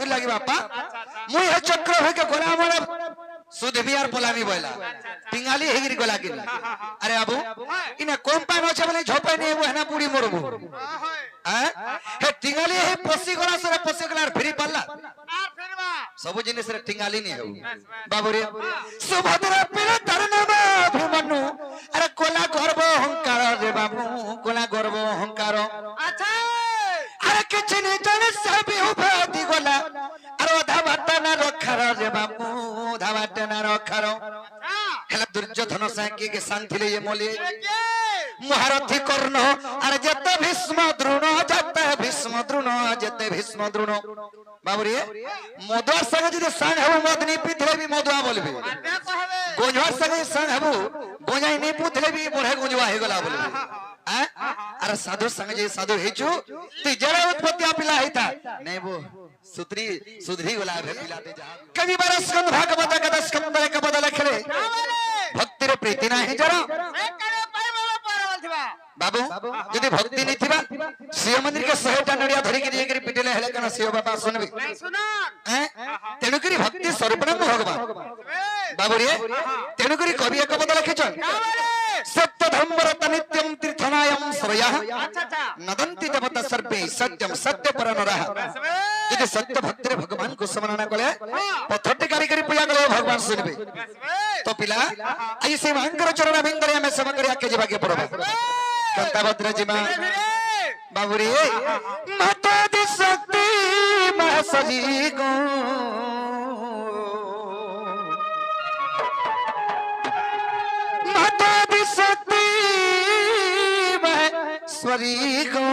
कथि लगी बापा मुई हे चक्र होय के गोला मोर सुध बियार पोलामी बोला टिंगाली हेगिरी गोला के अरे बाबू इने कोम्पा न छ बोले झोपे ने वो हना पुड़ी मोरबो हे टिंगाली हे पसी गोला सरे पसी गोला फिरी पल्ला सब जिनिस रे टिंगाली नहीं हो बाबू रे सुभद्रा पिले तरनमा भीमनु अरे कोला गर्व अहंकार रे बाबू कोला गर्व अहंकार अच्छा अरे किछ नहीं जाने सब उभादी गोला अरे धावता ना रखार रे बाबू धावता ना रखार हेला दुर्योधन साकी के संग थिले ये मोले महारथी कर्ण अरे जते भीष्म द्रोण जते भीष्म द्रोण बाबू रे मधुआ संग जदि संग हबो मदनी पिथले भी मधुआ बोलबे गोंजवा संग संग हबो गोंजाई नहीं पुथले भी बढे गोंजवा हे गला बोलबे अरे साधु संग जे साधु हेचु ती जरा उत्पत्ति पिला हेता नहीं वो सुतरी सुधरी गला है पिलाते जा कवि बरस स्कंद भागवत का स्कंद का बदल खेले भक्ति रे प्रीति नाही जरा बाबू यदि भक्ति नहीं थिबा शिव मंदिर के 100टा नड़िया धरि के जेकरी पिटले हेले कना शिव बाबा सुनबे नहीं सुनन तेनु करी भक्ति सर्वप्रथम भगवान बाबू रे तेनु करी कवि एक बदल लिखछन सत्य धम्म रत नित्यम तीर्थनायम श्रयः नदन्ति देवता सर्वे सत्यम सत्य पर नरः यदि सत्य भक्ति रे भगवान को स्मरण कले पथटे कारी करी पूजा कले भगवान सुनबे तो पिला आई से मांकर चरण बिंदरे में सब करिया के जीवा के पड़बा कंता भद्र जीवा बाबू रे माता दी शक्ति महसजी को माता दी शक्ति महस्वरी को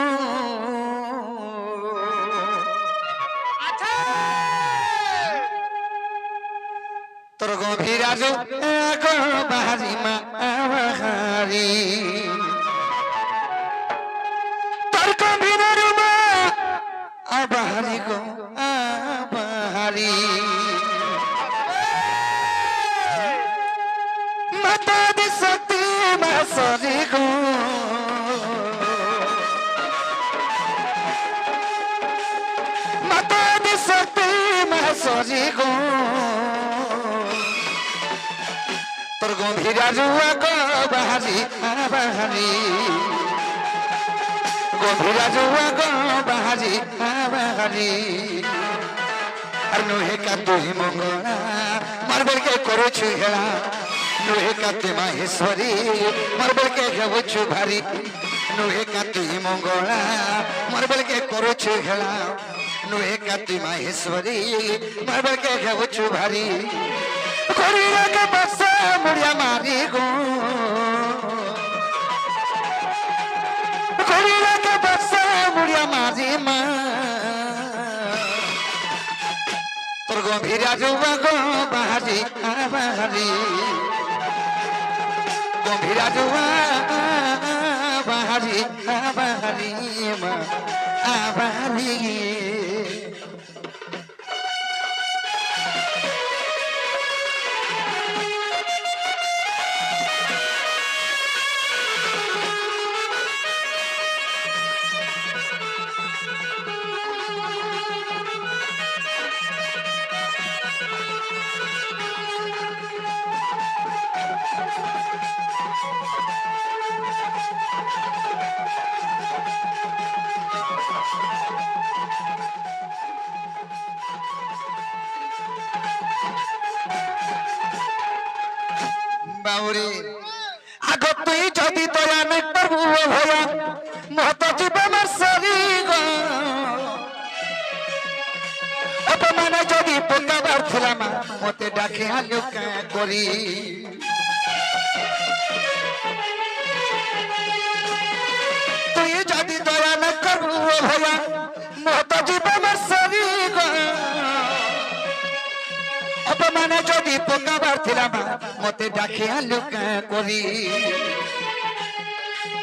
तोर गंभीरा जो को बाहरी मा आवारी तोर गंभीरा मा आवारी को आवारी माता दी शक्ति महसरी को माता दी शक्ति महसरी को तोर गंभीरा जुआ को बाहरी बाहरी गंभीरा जुआ को बाहरी बाहरी अरे नोहे का तू ही मंगला मारबल के करो छु हेला नोहे का ते माहेश्वरी मारबल के घेबो छु भारी नोहे का तू ही मंगला मारबल के करो छु हेला नोहे का ते माहेश्वरी मारबल के घेबो छु भारी कोरिया के बक्सा मुड़िया मारी गो कोरिया के बक्सा मुड़िया मारी मां तोर गंभीरा जुवा गो बाहरी बाहरी गंभीरा जुवा बाहरी बाहरी मां बाहरी बाउरी आगो तुई जदि दया नहीं करबू भया महत जीवन सरी गो अपमान जदि पकाबार थिला मा मते डाके हाल्यो का करी तुई जदि दया नहीं करबू भया महत जीवन सरी गो अपमान जदि पकाबार थिला मा मते डाके हाल्यो का करी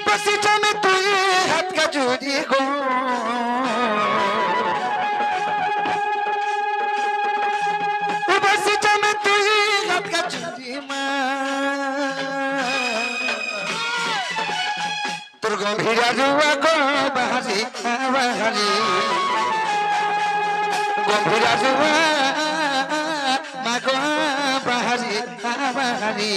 बसी में तू हाथ का जोड़ी गो बसी में तू हाथ का जोड़ी तोर गंभीरा जुआ गो बाहरी बाहरी গম্ভীরা জুয়া মাগো বাহারি বাহারি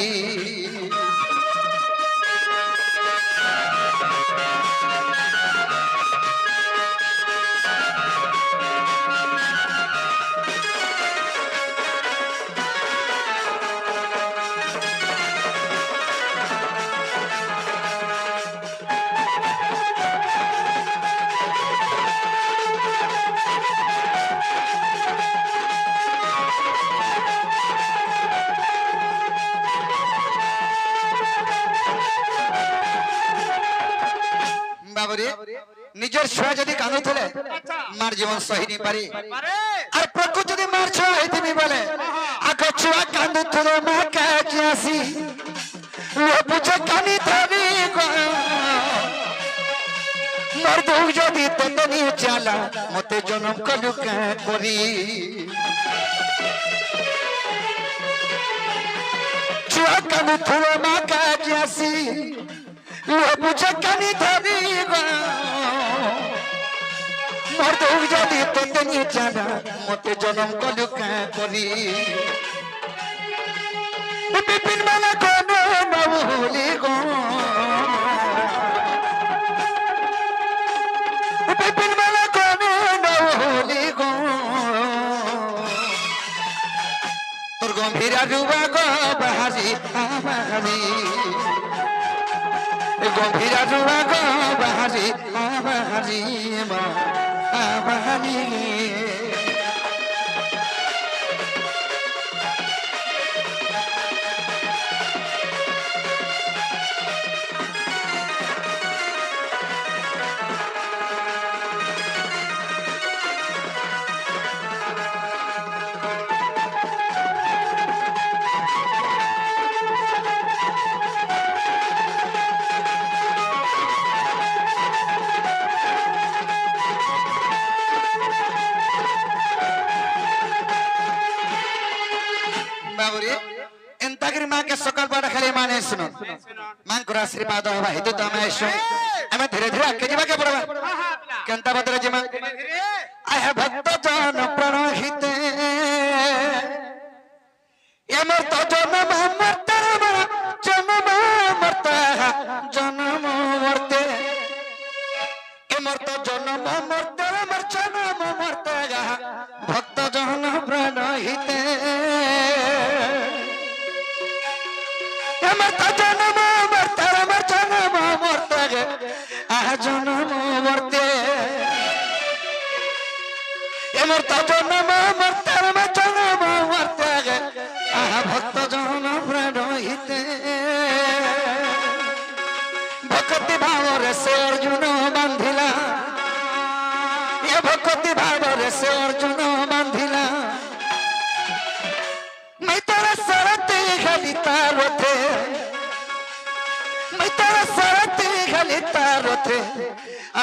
নিজের ছুয়া যদি কাঁদুলে মার জীবন সহি নি পারি আর প্রকৃতি যদি মার ছুয়া হইতিনি বলে আগ ছুয়া কাঁদুলে মা কাকি আসি লো বুঝে কানি ধরি মোর দুঃখ যদি তোতে নি চালা মতে জনম কলু কা করি ছুয়া কাঁদুলে মা কাকি আসি বুঝে কানি ধরি মোর দুঃখ যদি তোতে নিয়ে জানা মতে জনম কলু করি বিপিন মালা কোন নবুলি গো বিপিন মালা কোন নবুলি গো তোর গম্ভীরা ডুবা গো বাহারি বাহারি গম্ভীরা ডুবা গো বাহারি বাহারি বাহারি सकाल बड़ा खाली माने सुनो मान को आशीर्वाद हवा हेतु तो हमें सुन हमें धीरे धीरे आगे जीवा के पड़वा कंता बदल जीवा आह भक्त जन प्रणहिते ये मरता जन्म मरता जन्म मरता जन्म मरते ये मरता जन्म मरता मर जन्म मरता भक्त जन प्रणहिते मरता जन्म मरता मर जन्म मरता गे आह जन्म मरते ये मरता जन्म मरता मर जन्म मरता गे आह भक्त जन प्रणहिते भक्ति भाव रे से अर्जुन बांधिला ये भक्ति भाव रे से अर्जुन बांधिला मैं तेरा सरते खाली तारते मैं तेरा सरते खाली तारते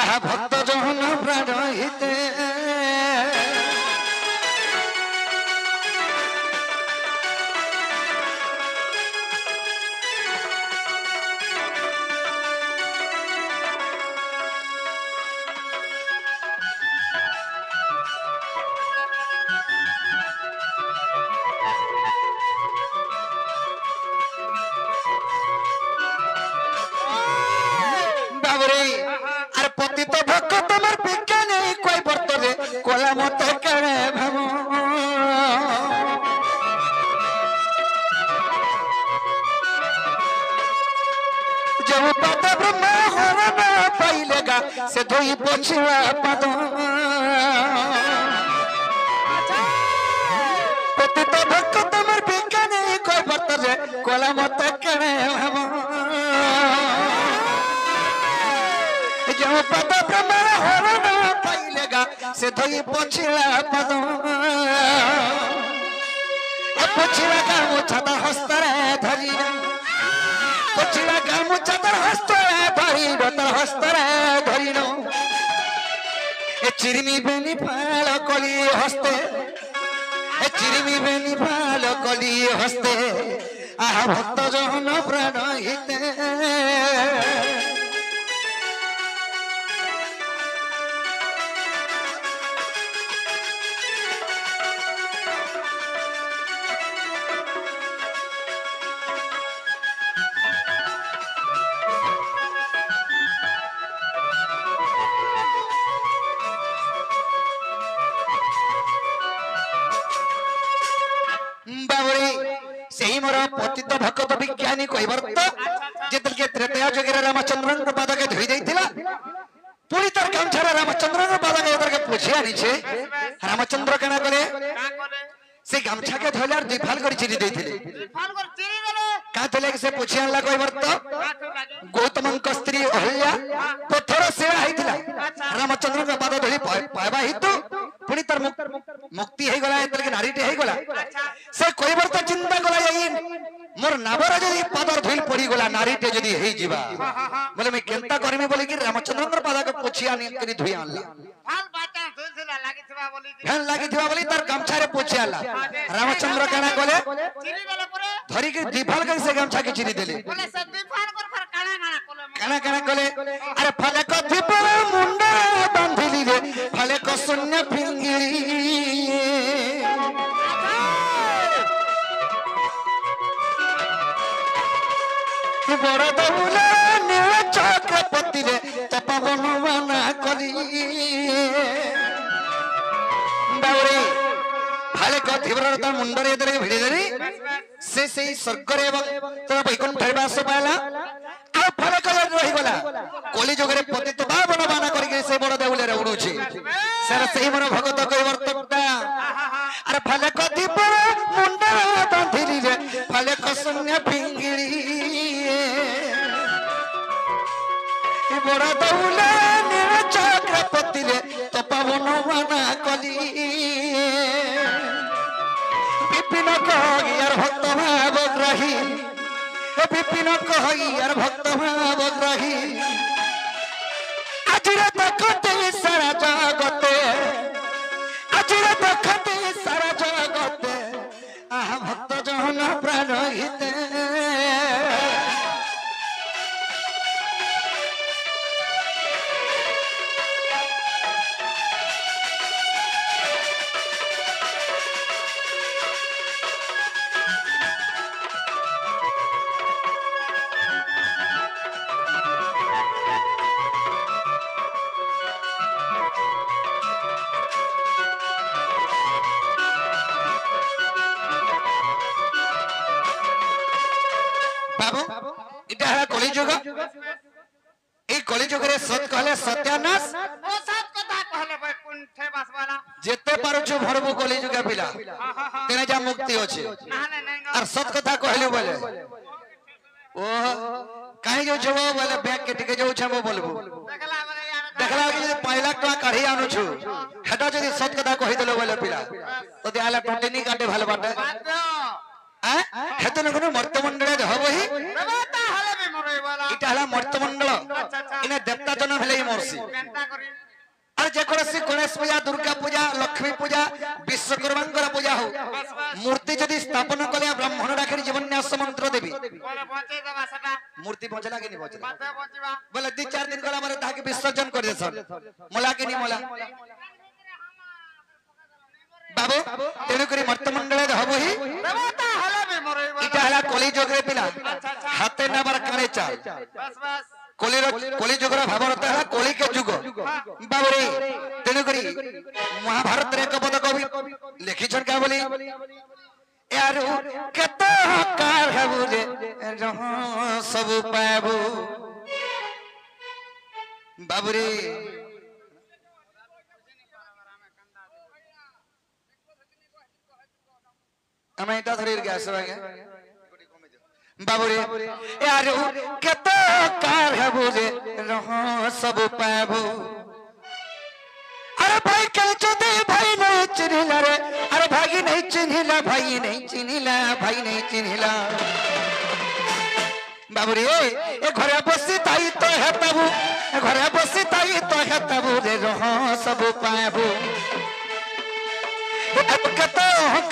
आह भक्त जन प्रणहिते कोला मत करे भमो जब पद ब्रह्म हरण पाइलेगा से धोई पोछवा पद पतित भक्त तमर बिकने कोई बर्तरे कोला मत करे भमो जब पद ब्रह्म हरण से धोई पोछिला पद पोछिला गामु छाता हस्तरे धरी पोछिला गामु छाता हस्तरे धरी रत हस्तरे धरी नो ए चिरमी बेनी पाल कली हस्ते ए चिरमी बेनी पाल कली हस्ते आह भक्त जन प्रणहिते ପତିତ ଭକ୍ତ ବିଜ୍ଞାନୀ କହିବାର ତ ଯେତେବେଳେ ତ୍ରେତୟା ଯୁଗରେ ରାମଚନ୍ଦ୍ରଙ୍କ ପାଦକେ ଧୋଇ ଦେଇଥିଲା ପୁଣି ତାର ଗାମଛାରେ ରାମଚନ୍ଦ୍ରଙ୍କ ପାଦକେ ଯେତେବେଳେ ପୋଛି ଆଣିଛେ ରାମଚନ୍ଦ୍ର କେଣା କଲେ से गामछा के धोलार दिफाल कर चिरी देथिले का थले के से पुछि आनला कहबर तो गौतमन का स्त्री अहल्या पत्थर सेवा आइथिला रामचंद्र का पाद धोली पाइबा हितु पुनी तर मुक्ति हे गला एतर के नारीटे हे गला से कहबर तो चिंता गला यही मोर नाबर जदी पादर धोल पड़ी गला नारीटे जदी हे जीवा बोले मैं केंता करमी बोले कि रामचंद्र का पाद के पुछि आनी करी धोई आनला फाल बाटा धोलला लागिथिबा बोली फैन लागिथिबा बोली तर गामछा रे पुछि आला रामचंद्र काना कोले चिरी देले पुरे धरी के दिफाल कर से गामछा के चिरी देले बोले सब दिफाल कर फर काना काना कोले काना कोले अरे फले को थिपर मुंडा बांधिली रे फले को शून्य फिंगिरी कि बड़ दौला नील चक्रपति रे तपवन मना करी बावरी फाले को थिबर तार मुंडरे एदरे भिड़ी देरी से स्वर्ग रे एवं तो वैकुंठ वास पाला आ फाले को रही गला कोली जोगरे पतित बावन बाना करी से बड़ देउले रे उडुची सर सही मन भगत कई वर्तकटा अरे फाले को थिबर मुंडा बांधिली रे फाले को शून्य फिंगिरी बड़ दौला नील चक्रपति रे तपवन मना कली विपिन कहियार भक्त भाव ग्रही विपिन कहियार भक्त भाव ग्रही आजिरे देखते सारा जगते आजिरे देखते सारा जगते आह भक्त जहन प्राण हिते बाबू इटा है कलिजुग ए कलिजुग रे सत कहले सत्यानाश ओ सब कथा कहले वैकुंठे वास वाला जेते पारुछु भरबु कलिजुग पिला तेने जा मुक्ति होछे नहले नहीं और सत कथा कहले बोले ओ काहे जो छबो बोले बैंक के टिके जो छबो बोलबो देखला बोले यार देखला कि जे 5 लाख टका काढी आनु छु हेटा जदी सत कथा कहि देलो बोले पिला तो देला टोटेनी काटे भाल बाटे बादो हेतन कोनो मर्तमंडल हबही देवता हले भी मरे वाला इटा हला मर्तमंडल इने देवता जन हले मरसी केंता करी और जेकोसी गणेश पूजा दुर्गा पूजा लक्ष्मी पूजा विश्वकर्मांकर पूजा हो मूर्ति जदि स्थापन कले ब्राह्मण राखरी जीवन्यास मंत्र देवी बोले पहुंचे देबा सटा मूर्ति पहुंचला कि नहीं पहुंचला बादे पहुंचीबा बोले 2-4 दिन गला मारे ताके विसर्जन कर देसन मोला कि नहीं मोला बाबू तेनु करी मर्तमंडल हबही देवता हले भी मरे वाला इटा हला कली जोगरे पिला हाथे नबर काने चाल बस बस कली जुगर भावरत है कली के जुग बाबरे तेनु करी महाभारत रे कपद कवि लिखिछन का बोली यार कत कार हबु रे रह सब पाबु बाबरे हमें इटा धरी गैस वागे बाबुरे यार कत कार हबु रे रह सब पाबु अरे भाई कल चोदे भाई नहीं चिन्हिला रे अरे भाई नहीं चिन्हिला भाई नहीं चिन्हिला भाई नहीं चिन्हिला बाबुरे ए घरे बसी ताई तो है तबु घरे बसी ताई तो है तबु रे रह सब पाबु अब कत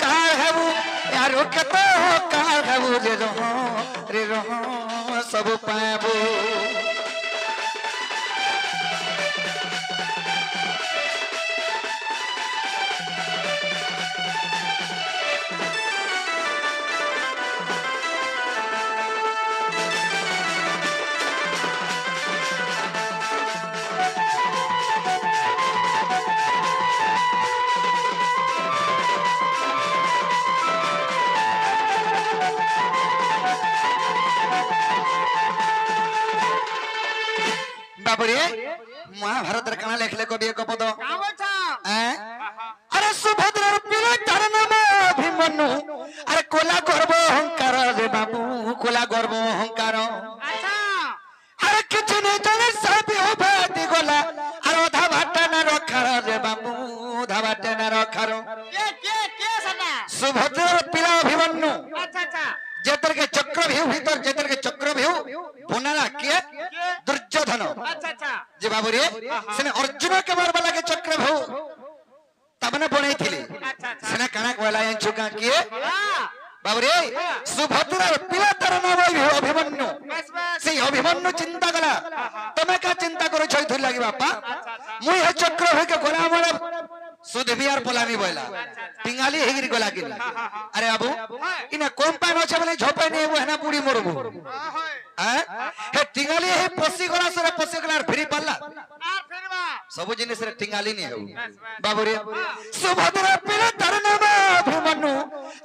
कार हबु यारो कत कार हबु रे रह सब पाबु বাবুরে মহাভারতের কানা লেখলে কবি এক পদ का बोलछा আরে সুভদ্রার পিলা তার নাম অভিমন্যু আরে কোলা গর্ব অহংকার রে বাবু কোলা গর্ব অহংকার अच्छा আরে কিছু নেই জানে সবই উপাধি গোলা আর অধা ভাটা না রখার রে বাবু অধা ভাটা না রখার के सदा সুভদ্রার পিলা অভিমন্যু अच्छा अच्छा যেতরকে চক্রভিউ ভিতর যেতরকে চক্রভিউ বোনারা কে দুর্যোধন अच्छा अच्छा যে বাবুরে সেনে অর্জুনকে মারবা লাগে চক্রভিউ তবনে বনাইছিলি अच्छा अच्छा সেনে কানা কয়লা এনছুকা কে हां বাবুরে সুভদ্রার পিলা তার নাম অভিমন্যু बस बस সেই অভিমন্যু চিন্তা কলা তুমি কা চিন্তা করো ছয় ধরে লাগি বাপা अच्छा अच्छा মুই হে চক্রভিউকে গোলা মারা সুদেবী আর পোলামি বইলা টিঙ্গালি হেগিরি গলা কিনি আরে বাবু ইনা কম পান আছে বলে ঝোপাই নেবো হেনা পুড়ি মরবো होय হ্যাঁ হে টিঙ্গালি হে পশি গলা সরে পশি গলা আর ফিরি পাল্লা আর ফিরবা সবু জিনিস রে টিঙ্গালি নি হেউ बस बस বাবুরে সুভদ্রা পিলা তার নাম অভিমন্যু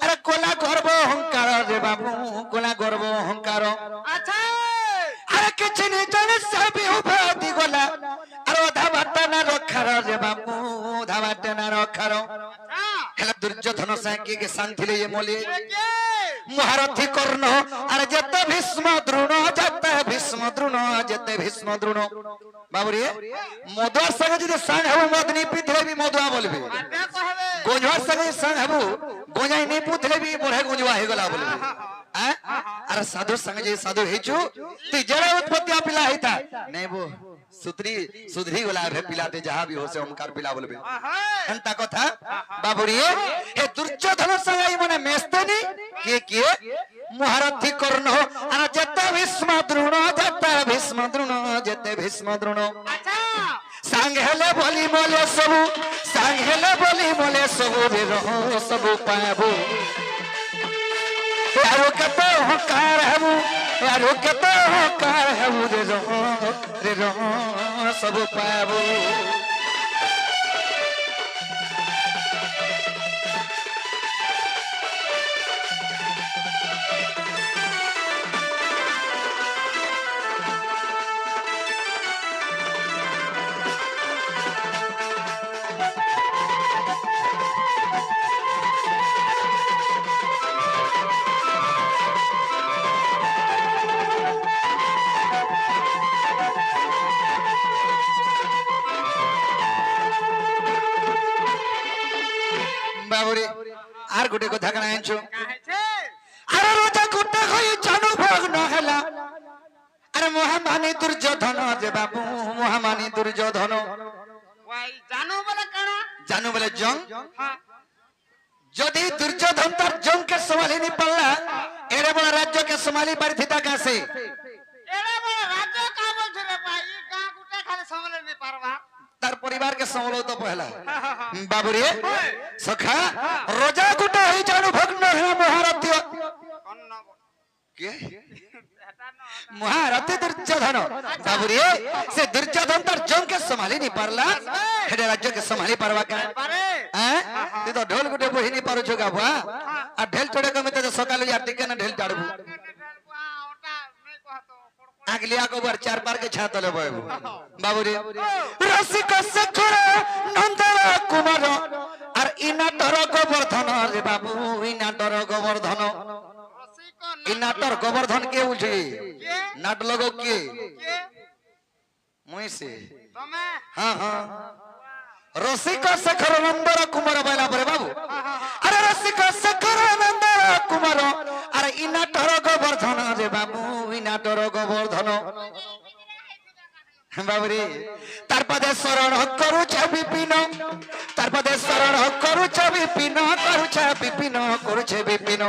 আরে কোলা গর্ব অহংকার রে বাবু কোলা গর্ব অহংকার अच्छा আরে কিছু নি জানে সবই উপাধি গোলা আর অধা ভাটা না রখার রে বাবু অধা ভাটা না রখার हां হেলা দুর্যোধন সাঙ্কি কে শান্তিলে এ মলে के মহারথী কর্ণ আর যেতে ভীষ্ম দ্রোণ যেতে ভীষ্ম দ্রোণ বাবুরে মধুয়ার সঙ্গে যদি সাং হবু মদ নি পিথলে বি মধুয়া বলবে माते कहबे গোঁজুয়ার সঙ্গে সাং হবু গোঁজাই নি পুথলে বি বড়ে গোঁজুয়া হয়ে গলা বলবে হ্যাঁ আর সাধু সঙ্গে যে সাধু হেছু তুই জড় উৎপত্তি পিলা হইতা নাই বো সুধরি গলা হে পিলাতে যাহা বি হোসে ওমকার পিলা বলবে हाय এন্তা কথা বাবুরি হে দুর্যোধন সঙ্গে মনে মেস্তেনি কে মহারথী কর্ণ আর যেতে ভীষ্ম দ্রোণ যেতে ভীষ্ম দ্রোণ अच्छा সাং হেলে বলি মলে সবু সাং হেলে বলি মলে সবু রে রহ সবু পাবু यारो कतो हकार हबु यारो कतो हकार हबु रे रह सब पाबु বাবুরে আর গোটে কথা কানা আনছো काहे छे আরে রোজা গোটে হই জানু ভোগ নহলা আরে মহামানী দুর্যোধন যে বাবু মহামানী দুর্যোধন वाई जानो बोला कणा জানু বলে জং हां যদি দুর্যোধন তার জংকে সম্ভালি নি পারলা এরে বড় রাজ্যকে সম্ভালি পারিথিতা কাছে एरे बड़ा राज्य का बोल रे भाई का गुटे खाली संभले नहीं पारवा তার পরিবারকে সম্ভালো তো পহলা বাবুরে সখা রোজা গোটে হই জানু ভোগ নহলা মহারথী कन्न কে हटा न মহারথী দুর্যোধন বাবুরে সে দুর্যোধন তার জংকে সম্ভালি নি পারলা হেডে রাজ্যকে সম্ভালি পারবা কা पारे হ্যাঁ তুই তো ঢোল গুটে বহিনি পারুছো গাবা আর ঢেল চড়ে কমিতে সকালে আর টিকে না ঢেল চাড়বু ओटा नहीं कहतो আগলিয়া কবার চার পার কে ছাতলে বইবু বাবুরে রসিক শেখর নন্দর কুমার আর ইনাটর গোবর্ধন রে বাবু ইনাটর গোবর্ধন रसी को ইনাটর গোবর্ধন কে বুঝি के নাট লগো কে के মুই সে तमे হ্যাঁ হ্যাঁ রসিক শেখর নন্দর কুমার বইলা পরে বাবু আরে রসিক শেখর নন্দর কুমার আর ইনাটর গোবর্ধন রে বাবু ইনাটর গোবর্ধন বাবুরে তার পদে শরণ করুছ বিপিন তার পদে শরণ করুছ বিপিন করুছে বিপিন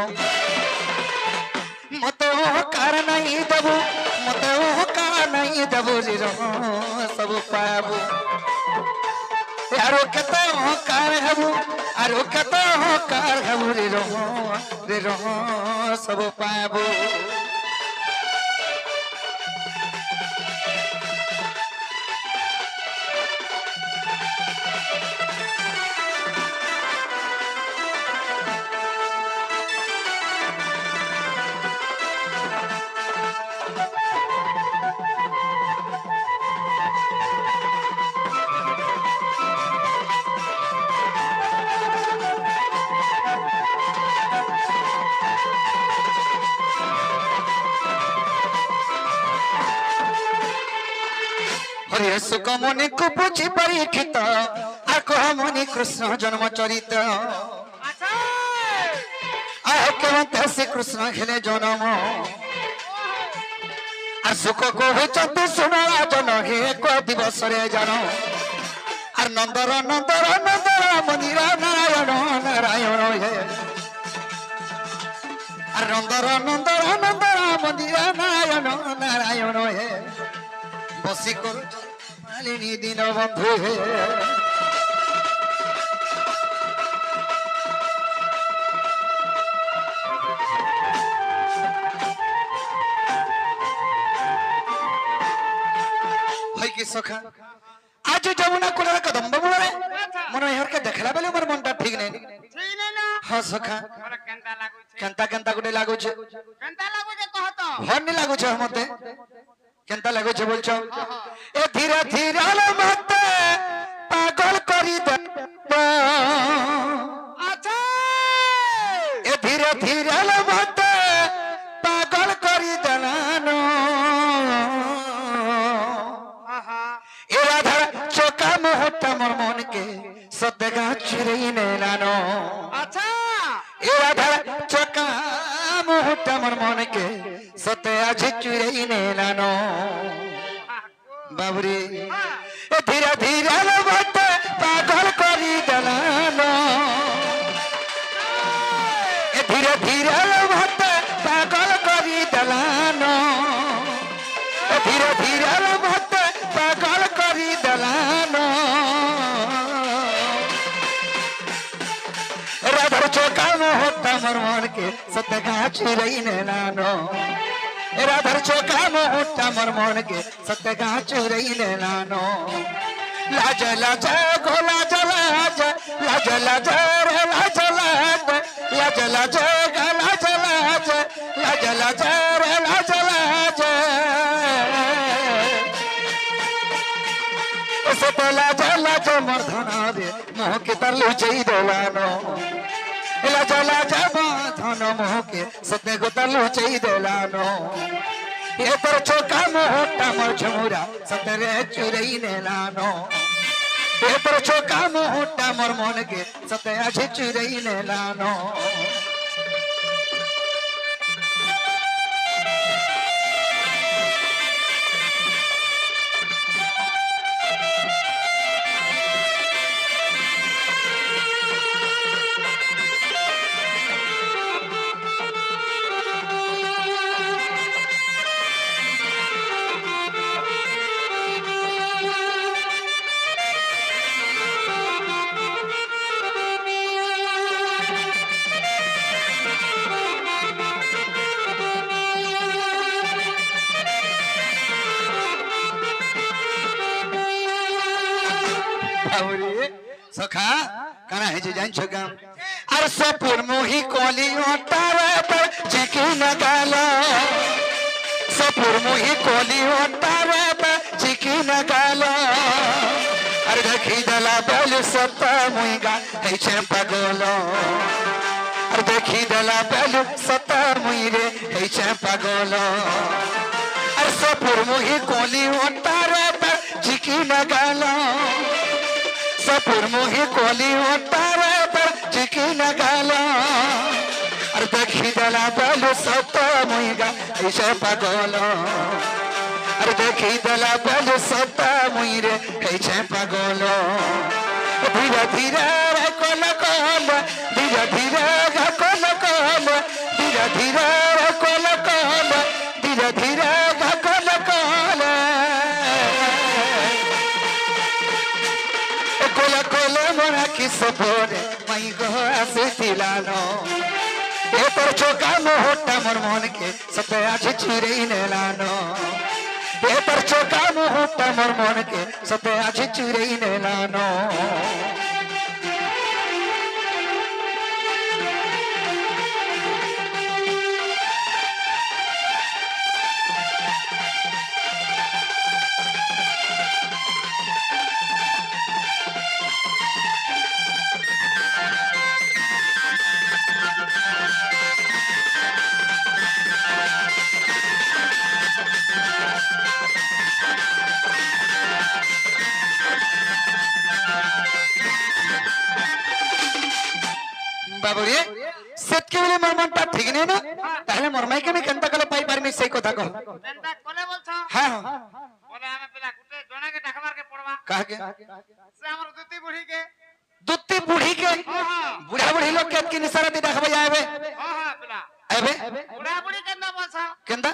মতো কার নাই দেবু মতো কার নাই দেবু রে রহ সব পাবু আরো কত কার হবু আরো কত কার হবু রে রহ সব পাবু হরি সুখ মনে কু বুঝি পরীক্ষিত আর কহ মনি কৃষ্ণ জন্ম চরিত আচ্ছা আহ কেমতে শ্রীকৃষ্ণ খেলে জনম আর সুখ কহুচন্তি শুনলা জন হে ক দিবসরে জান আর নন্দর নন্দর নন্দর মন্দির নারায়ণ নারায়ণ হে আর নন্দর নন্দর নন্দর মন্দির নারায়ণ নারায়ণ হে বসি করু মালিনী দিন বন্ধু হে কি সখা আজ যমুনা কুলের কদম্ব মূলে মনে হরকে দেখলা বেলে মোর মনটা ঠিক নেই ঠিক নেই না হ্যাঁ সখা তোরা কেনতা লাগুছে কেনতা কেনতা গুটে লাগুছে কেনতা লাগুছে কহ তো হর্নি লাগুছে মতে কেনতা লাগুছে বলছো এ ধীরে ধীরে মতে পাগল করি দে আচ্ছা এ ধীরে ধীরে মতে পাগল করি দেলানো চোকা মুহূর্ত মোর মনকে সদ্যগা চিরেই নেলানো আচ্ছা এরা ধরা চোকা মুহূর্ত মোর মনকে সতে আজ চিরেই নেলানো বাবুরে এ ধীরে ধীরে মতে পাগল করি দেলানো এ ধীরে ধীরে মতে পাগল করি দেলানো এ ধীরে ধীরে মতে পাগল করি দেলানো রাধার চোকা মুহূর্ত মোর মনকে সত্যগা চিরাই নেলানো রাধার চোকা মুহূর্ত মোর মনকে সত্যগা চিরাই নেলানো লাজ লাজ গো লাজ লাজ লাজ লাজ রে লাজ লাজ লাজ লাজ গো লাজ লাজ লাজ লাজ রে লাজ লাজ সতে লাজ লাজ মোর ধনা রে মোহকে তার লুচাই দেলানো লাজ লাজ ধন মোহকে সতে গো তার লুচাই দেলানো এ তোর চোকা মোহটা মোর ঝুমুরা সতে রে চুরাই নেলানো এ তোর চোকা মোহটা মোর মনকে সতে আজ চুরাই নেলানো সখা কানা হেজে জানছো গাম আর সপুর মোহি কলি ওটারে পর চিকি নগাল সপুর মোহি কলি ওটারে পর চিকি নগাল আর দেখি দলা বল সত মুইগা হেছে পাগল আর দেখি দলা বল সত মুই রে হেছে পাগল আর সপুর মোহি কলি ওটারে পর চিকি নগাল সপুর মোহি কলি ওটারে পর চিকি নগাল আর দেখি দলা বল সত মুইগা হেছে পাগল আর দেখি দলা বল সত মুই রে হেছে পাগল ধীরে ধীরে রে কল কল ধীরে ধীরে গা কল কল ধীরে ধীরে রে কল কল ধীরে ধীরে গা কল কল কোলা কোলা মোরা কিস পরে মাই গো আসিলানো এ তোর চোকা মুহূর্তা মোর মনকে সতে আজ চিরেই নেলানো এ তোর চোকা মুহূর্তা মোর মনকে সতে আজ চিরেই নেলানো বাবুরে সেতকে বলে মোর মনটা ঠিক নেই না তাহলে মোর মাইকে আমি কেনতা কলে পাই পারমি সেই কথা কহ কেনটা কোলে বলছো হ্যাঁ বলে আমি পেলা কুটে জনাকে ডাকবার কে পড়বা কাকে সে আমার দুতি বুড়ি কে দুত্তি বুড়ি কে বুড়া বুড়ি লোক के की निसारा दे देखबे आबे পেলা आबे বুড়া বুড়ি কেনটা বলছো केंदा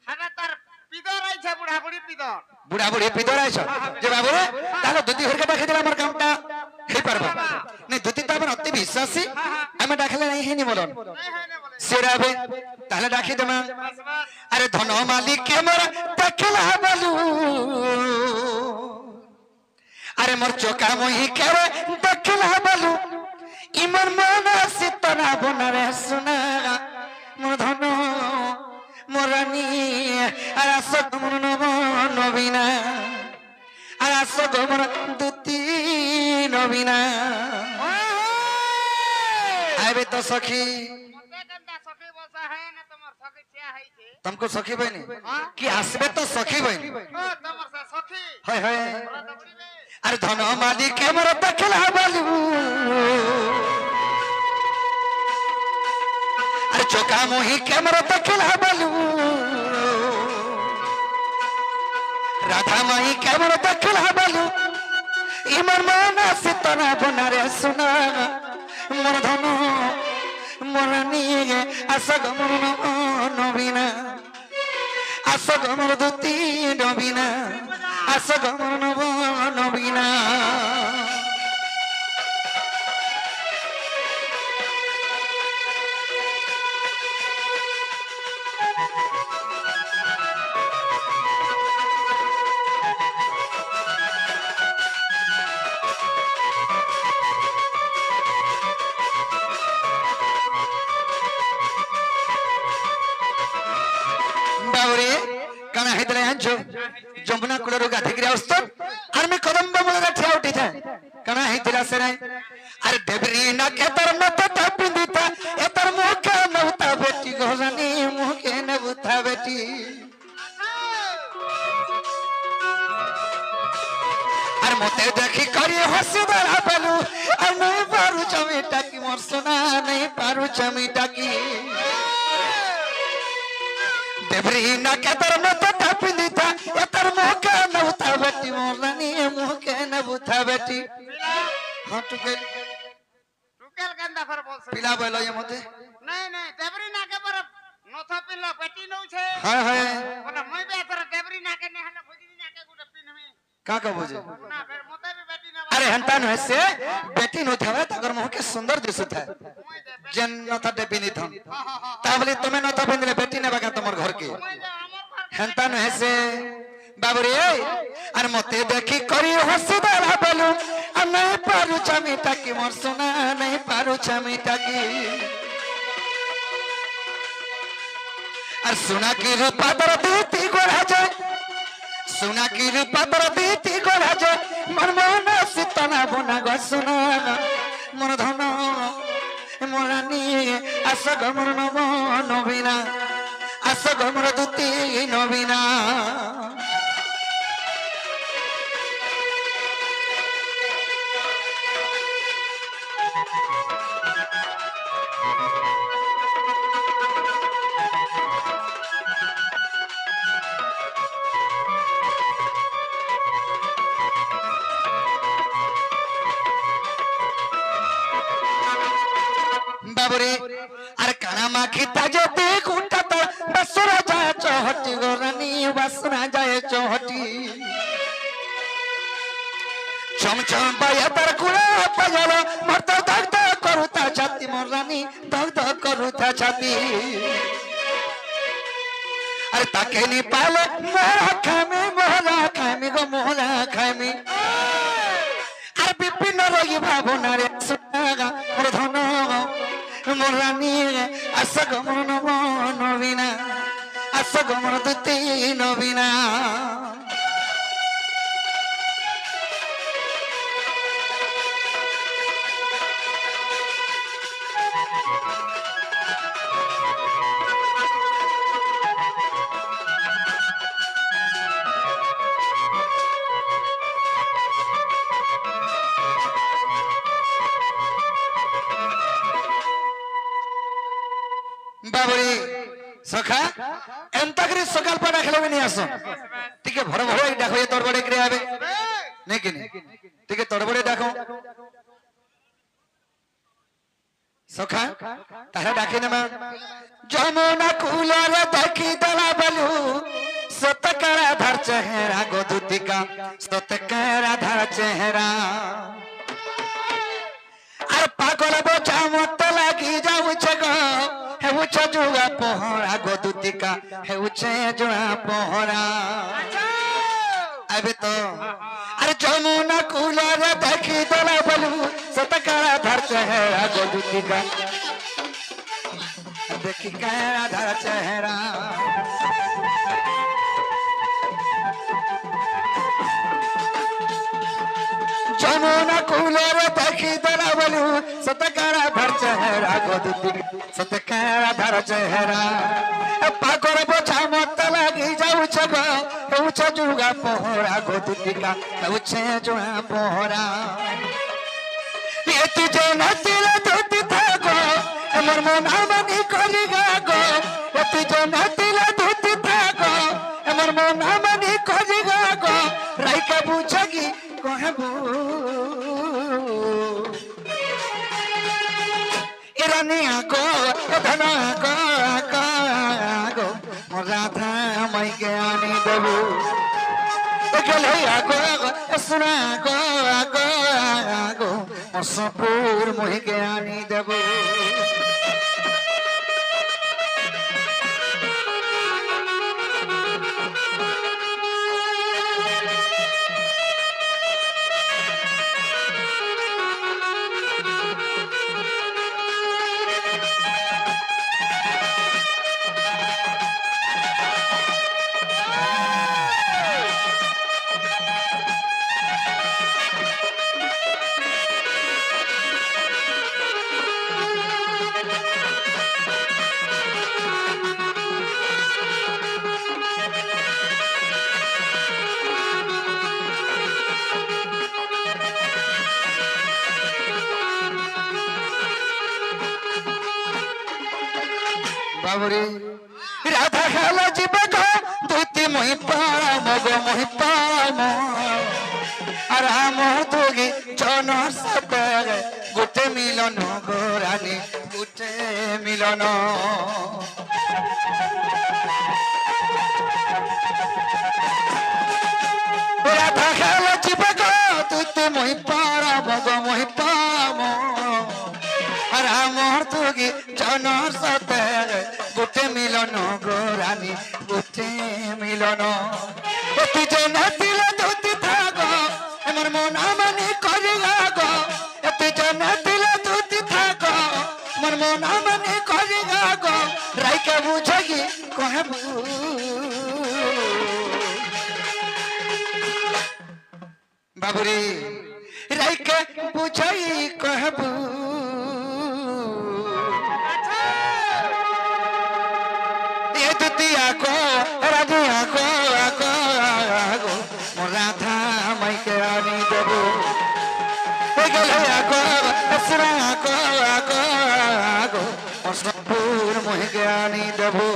হানা তার পিদর আইছে বুড়া বুড়ি পিদর বুড়া বুড়ি পিদর আইছো যে বাবুরে তাহলে দুতি হরকে ডাকি দিলে আমার কামটা হেই পারবা নাই দুতি তো আমার অতি বিশ্বাসী আমি ডাকলে নাই হেনি বলন নাই হয় না বলে সেরাবে তাহলে ডাকি দেমা বাস বাস আরে ধন মালিক কে মোর দেখলা বলু আরে মোর চোকা মহি কে দেখলা বলু ইমন মন সিতনা বনরে সুনা মোর ধন মোরানি আর আসক মোর নবীনা আর আসক মোর দুতি নবীনা আইবে তো সখী মতে কেনটা সখী বলছা হয় না তোমার সখী ছিয়া হইছে तुमको सखी बहनी कि आसबे तो सखी बहनी ও তোমার সে সখী हाय हाय ওরা তো বুড়িবে अरे धन मालिक के मोर देखला बालू अरे चोका मोही के मोर देखला बालू राधा माई के मोर देखला बालू इमर मन सितना बनारे सुना मोर धन मोरनी असग मोर नबीना असग मोर दुती नबीना असग मोर नबीना बावरे काना हैदरे हंचो जमुना कुलरो गाधिगिरी अवस्था और मैं कदम बमुला ठिया उठी था काना हैदरा से नहीं अरे देवरी ना के तर मत तपिंदिता ए तर मुख के नवता बेटी घोरानी मुख के नवता बेटी और मोते देखी करी हसीदार बोलू और नहीं पारू चमीटा की मोर सुना नहीं पारू चमीटा की देवरी ना के तर मत तपिंदिता ए तर मुख के नवता बेटी मोरानी मुख के नवता बेटी हाँ टुकेल টুকেল কেনটা ফের বলছে पिला बोलो ये मोते নাই নাই দেবরি নাকে পর নথা পিনলো পেটি নউছে हाय हाय বলে মই বে তোর দেবরি নাকে নে হলে ভুজিনি নাকে গুটা পিনমি का का बोझे না ফের মতে भी বেটি না अरे हंता न से बेटी न थावे तगर मुह के सुंदर दिसत है মই দে जन न था बिनी थन হ্যাঁ হ্যাঁ হ্যাঁ ताबले तुम्हें न था बिंदले बेटी ने बगा तुमर घर के মই দে আমার ঘর हंता न से बाबरे अरे मते देखी करी हसीदार बोलू आ नहीं पारू चमीटा की मोर सुना नहीं पारू चमीटा की और सुना की रूपा दर दीती गोरा जाए सुना की रूपा दर दीती गोरा जाए मन मन सितना बना गो सुना मन धन मोरानी असग मोर नबीना असग मोर दुती नबीना बाबरे अरे काना माखी ताजे ते कुंटा तो बसरा जाए चौहटी गोरानी बसरा जाए चौहटी चमचम बाया तर कुड़ा पजालो मरता दग दग करूता छाती मोरानी दग दग करूता छाती अरे ताके नी पाले मोहला खामी गो मोहला खामी अरे बिपिन रोगी भावना रे सुनागा मोर धन मोरानी असग मोर नबीना असग मोर दुती नबीना বাবুরি সখা এন্তা করে সকাল পাটা খেলে নিয়ে আসো টিকে ভর ভর ডাকো তোর বড়ে করে আবে নাকি টিকে তোর বড়ে ডাকো সখা তাহলে ডাকি না যমুনা কুলার দেখি দলা বলু সতকার আধার চেহারা গদুতিকা সতকার আধার চেহারা আর পাগল বোঝা মত লাগি যাউছে গো হেউছে জুয়া পহরা গদুতিকা হেউছে জুয়া পহরা আবে তো আর যমুনা কুলার দেখি দলা বলু সতকার আধার চেহারা গদুতিকা দেখি কার আধার চেহারা যমুনা কুলের দেখি দলা বলু সতকার আধার চেহারা গদুতিকা সতকার আধার চেহারা পাগল বোঝা মত লাগি যাউছে গো হেউছে জুয়া পহরা গদুতিকা হেউছে জুয়া পহরা এতি জন তিলে দুতি থাকো আমার মন আমানি করি গো এতি জন তিলে দুতি থাকো আমার মন আমানি করি গো রাইকা বুঝগি কহবু ইরানি আগো ধন আগো রাধা মাইকে আনি দেবু গেলে আগো সুনা আগো সপুর মহিকে আনি দেবু বাবুরে রাধা খেলা যাবে গো দুতি মহি পাম গো মহি পাম আর আমার তোগে জন সতে গোটে মিলন গো রানী গোটে মিলন রাধা খেলা যাবে গো দুতি মহি পাম গো মহি পাম আর আমার তোগে জন সতে গোটে মিলন গো রানী গোটে মিলন অতি জন দিল দুতি থাকো আমার মন আমানি করি গো অতি জন দিল দুতি থাকো আমার মন আমানি করি গো রাইকা বুঝগি কহবু বাবুরে রাইকা বুঝাই কহবু আগো রাধে আগো রাধা মাইকে আনি দেবো গেলে আগো সুরা আগো সপুর মহিকে আনি দেবো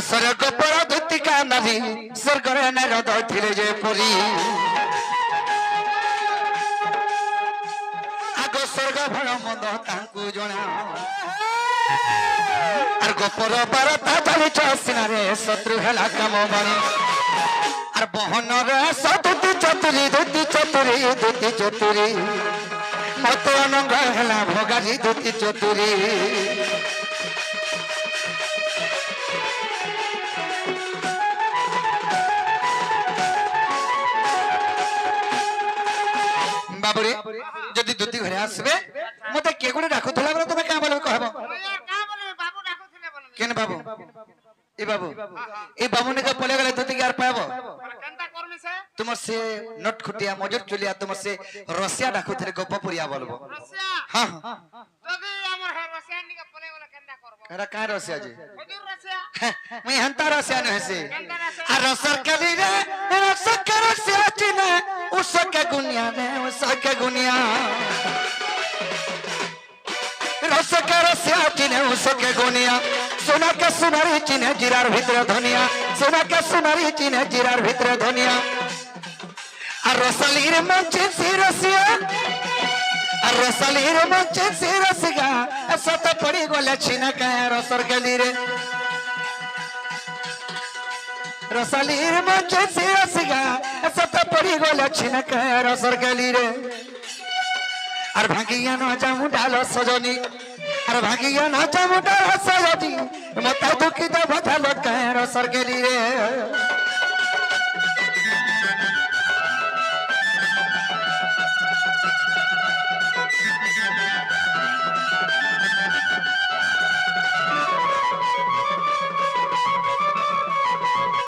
স্বর্গ পর ধুতিকা নারী স্বর্গরে নারদ ଥିଲେ যে পরি আগ স্বর্গ ভଳ মন্দ তাଙ୍କୁ জଣା আর গোপর বারতা চালিছ সিনারে শত্রু হেলা কাম বাণী আর বহনরে সতুতি চতুরি ধুতি চতুরি মতো অনঙ্গ হেলা ভোগারি দুতি চতুরি বাবুরে যদি দুতি ঘরে আসবে মতে কে গুড়ে ডাকুথলা বলে তুমি কাঁ বলবে কহব মুই আর কা বলবি বাবু ডাকুছিলে বলবি কেন বাবু এই বাবু নিকে পলে গেলে দুতি কি আর পাবো কেনটা করবি সে তোমার সে নট খুটিয়া মজুর চুলিয়া তোমার সে রসিয়া ডাকুথলে গপ পুরিয়া বলবো রসিয়া হ্যাঁ যদি আমার হে রসিয়া নিকে পলে গেলে কেনটা করব এটা কাঁ রসিয়া জি হুজুর রসিয়া মুই হেন্তা রসিয়া নহেছে কেনটা রসিয়া আর রসর কালি রে রসকে রসিয়া চিনে উসকে গুনিয়া নে উসকে গুনিয়া রসকে রসিয়া চিনে উসকে গুনিয়া সোনাকে সোনারি চিনে জিরার ভিতরে ধনিয়া সোনাকে সোনারি চিনে জিরার ভিতরে ধনিয়া আর রসালির মঞ্চে সে রসিয়া আর রসালির মঞ্চে সে রসিয়া সত পড়ি গলে ছিনা কায় রসর গলি রে রসালির মঞ্চে সে রসিয়া সত পড়ি গলে ছিনা কায় রসর গলি রে আর ভাগিয়া ন জামু ডালো সজনী আর ভাগিয়া ন জামু ডালো সজনী মতে দুঃখিত বধালো কায় রসর গলি